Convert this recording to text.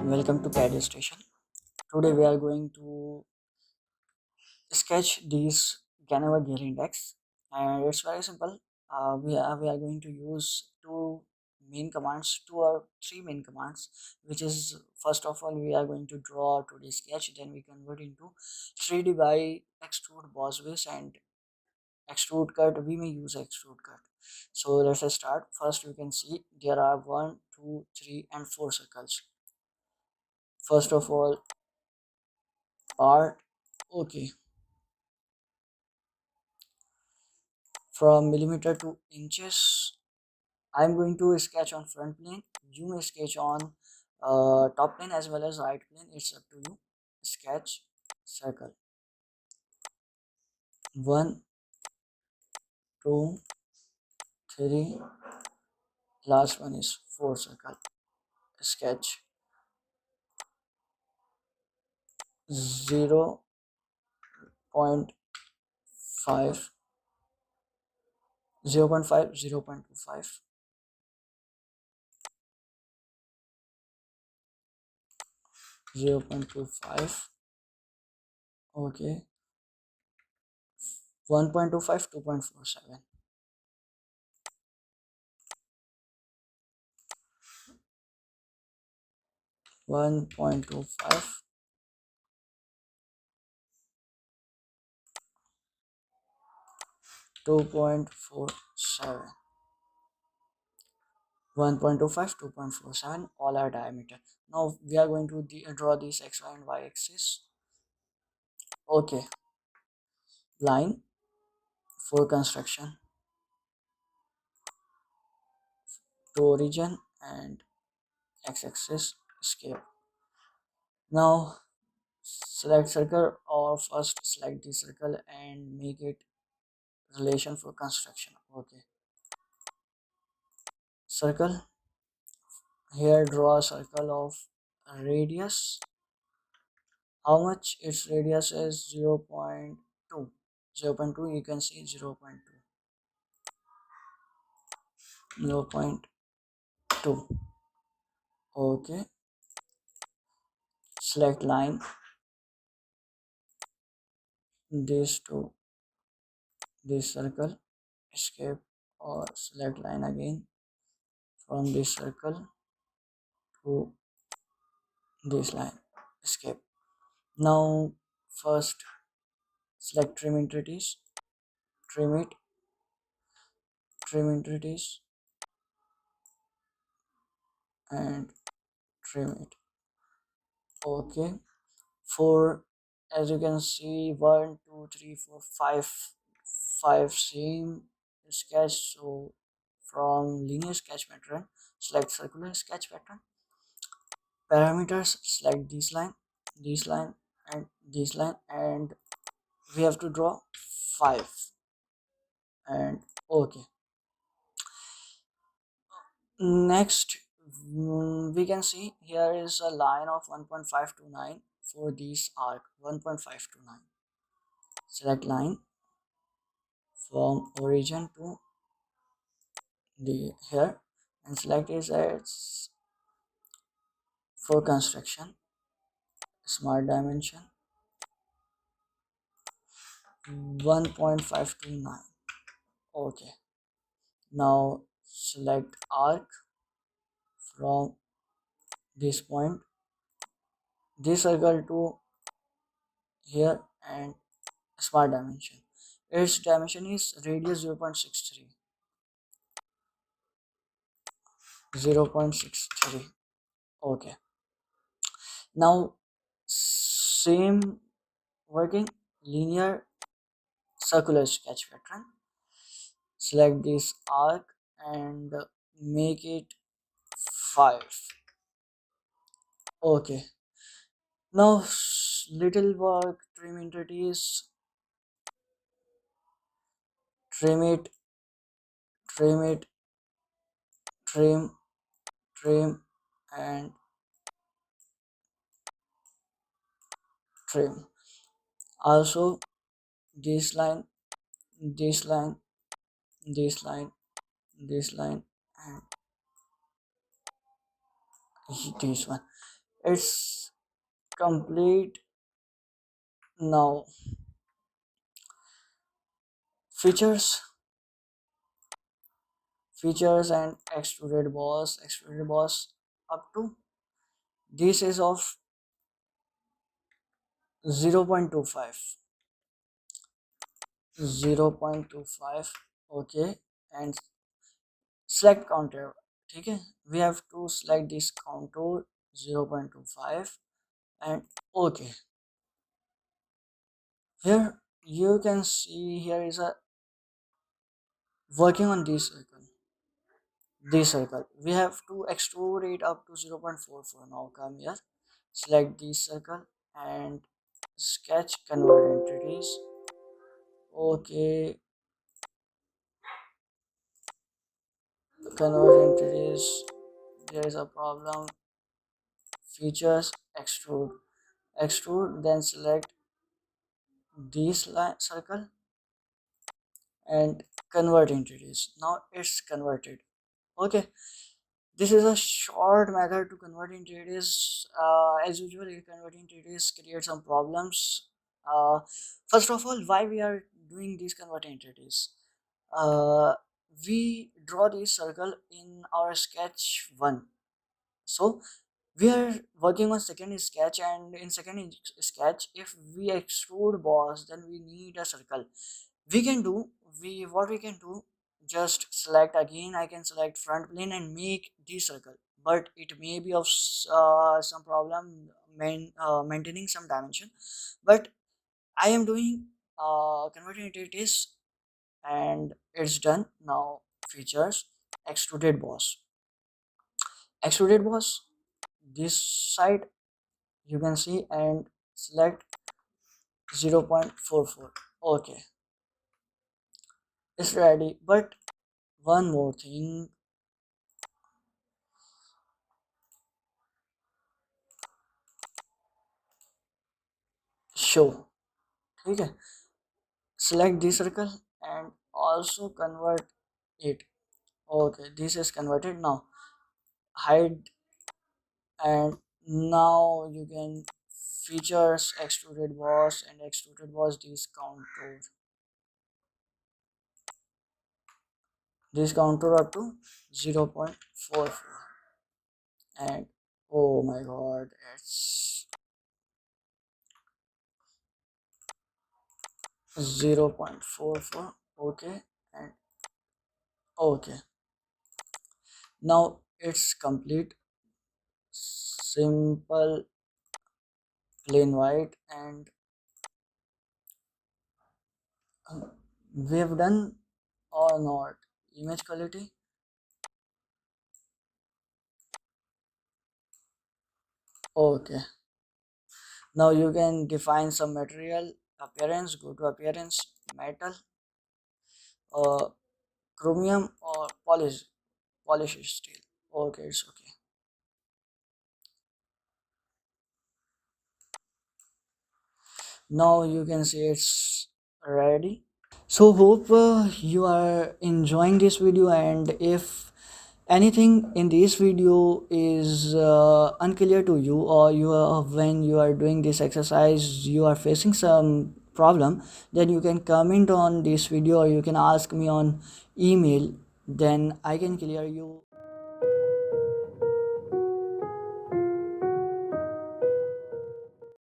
Welcome to Caddy Station. Today we are going to sketch these Geneva gear index, and it's very simple. We are going to use two or three main commands, which is first of all we are going to draw 2D sketch, then we convert into 3D by extrude boss base and extrude cut. We may use extrude cut. So let's start. First, you can see there are 1, 2, 3, and 4 circles. First of all, part. Okay, from millimeter to inches, I'm going to sketch on front plane. You may sketch on top plane as well as right plane. It's up to you. Sketch circle. 1, 2, 3. Last one is 4 circle. Sketch 0.5, 0.5, 0.25, 0.25. Okay, 1.25, 2.47, 1.25, 2.47, 1.25, 2.47, all are diameter. Now we are going to draw this x, y, and y axis. Okay, line for construction to origin and x-axis escape. Now select circle, or first select the circle and make it relation for construction. Okay, circle. Here draw a circle of radius. How much? Its radius is 0.2. 0.2, you can see 0.2. 0.2. Okay, select line, this to this circle, escape, or select line again from this circle to this line, escape. Now first select trim entities, trim it, trim entities, and trim it. Okay, for, as you can see, 1, 2, 3, 4, 5 same sketch. So from linear sketch pattern, select circular sketch pattern. Parameters, select this line, and this line, and we have to draw 5. And okay, next, we can see here is a line of 1.529 for this arc. 1.529, select line from origin to the here, and select is as for construction, smart dimension 1.529. Okay, now select arc from this point, this circle to here, and smart dimension. Its dimension is radius 0.63. 0.63. Okay, now same working linear circular sketch pattern. Select this arc and make it 5. Okay, now little work, trim entities, trim it, trim it, trim, trim, and trim. Also this line, this line, this line, this line, and this one. It's complete now. Features, features and extruded boss up to. This is of 0.25, 0.25. Okay, and select counter. Okay, we have to select this contour 0.25 and okay. Here you can see here is a working on this circle we have to extrude it up to 0.44. Now come here, select this circle and sketch convert entities. Okay, convert entities, there is a problem. Features, extrude, then select this circle and convert entities. Now it's converted. Okay, this is a short method to convert entities. As usual, converting entities create some problems. uh, First of all, why we are doing these convert entities? uh, we draw this circle in our sketch 1, so we are working on second sketch, and in second sketch if we extrude boss then we need a circle. We can do, we what we can do, just select again, I can select front plane and make this circle, but it may be of some problem maintaining some dimension, but I am doing converting it is, and it's done now. Features, extruded boss, extruded boss, this side you can see, and select 0.44. Okay, it's ready, but one more thing, show. Okay, select this circle and also convert it. Okay, this is converted now. Hide, and now you can features, extruded boss and extruded boss discounted up to 0.44, and oh my god, it's 0.44. Okay, and okay, now it's complete, simple, plain white, and we have done or not. Image quality, okay. Now you can define some material appearance, go to appearance, metal, uh, chromium or polish steel. Okay, it's okay. Now you can see it's ready. So hope you are enjoying this video, and if anything in this video is unclear to you, or you are, when you are doing this exercise you are facing some problem, then you can comment on this video or you can ask me on email, then I can clear you